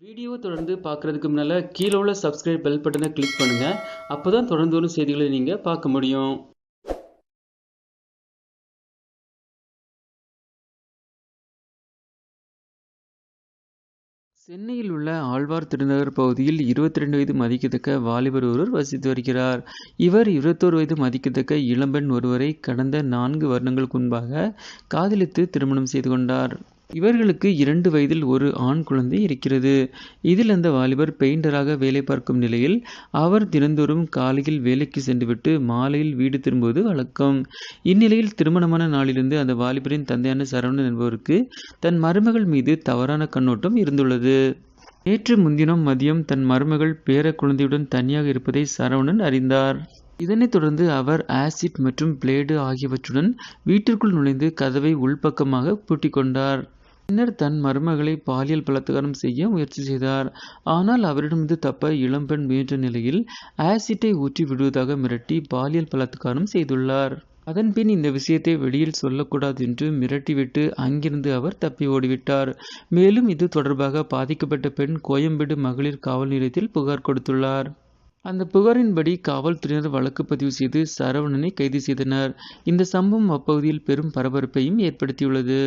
வீடியோவை தொடர்ந்து பார்க்குறதுக்கு முன்னால் கீழே உள்ள சப்ஸ்கிரைப் பெல் பட்டனை கிளிக் பண்ணுங்கள். அப்போ தான் தொடர்ந்து வரும் செய்திகளை நீங்கள் பார்க்க முடியும். சென்னையில் உள்ள ஆழ்வார் திருநகர் பகுதியில் 22 வயது மதிக்கத்தக்க வாலிபர் ஒருவர் வசித்து வருகிறார். இவர் 21 வயது மதிக்கத்தக்க இளம்பெண் ஒருவரை கடந்த 4 வருடங்களுக்கு முன்பாக காதலித்து திருமணம் செய்து கொண்டார். இவர்களுக்கு 2 வயதில் ஒரு ஆண் குழந்தை இருக்கிறது. இதில் அந்த வாலிபர் பெயிண்டராக வேலை பார்க்கும் நிலையில் அவர் தினந்தோறும் காலையில் வேலைக்கு சென்றுவிட்டு மாலையில் வீடு திரும்புவது வழக்கம். இந்நிலையில் திருமணமான நாளிலிருந்து அந்த வாலிபரின் தந்தையான சரவணன் என்பவருக்கு தன் மருமகள் மீது தவறான கண்ணோட்டம் இருந்துள்ளது. நேற்று முன்தினம் மதியம் தன் மருமகள் பேர குழந்தையுடன் தனியாக இருப்பதை சரவணன் அறிந்தார். இதனைத் தொடர்ந்து அவர் ஆசிட் மற்றும் பிளேடு ஆகியவற்றுடன் வீட்டிற்குள் நுழைந்து கதவை உள்பக்கமாக பூட்டிக் கொண்டார். பின்னர் தன் மருமகளை பாலியல் பலாத்காரம் செய்ய முயற்சி செய்தார். ஆனால் அவரிடமிருந்து தப்ப இளம்பெண் முயன்ற நிலையில் ஆசிட்டை ஊற்றி விடுவதாக மிரட்டி பாலியல் பலாத்காரம் செய்துள்ளார். அதன்பின் இந்த விஷயத்தை வெளியில் சொல்லக்கூடாது என்று மிரட்டிவிட்டு அங்கிருந்து அவர் தப்பி ஓடிவிட்டார். மேலும் இது தொடர்பாக பாதிக்கப்பட்ட பெண் கோயம்பேடு மகளிர் காவல் நிலையத்தில் புகார் கொடுத்துள்ளார். அந்த புகாரின்படி காவல்துறையினர் வழக்கு பதிவு செய்து சரவணனை கைது செய்தனர். இந்த சம்பவம் அப்பகுதியில் பெரும் பரபரப்பையும் ஏற்படுத்தியுள்ளது.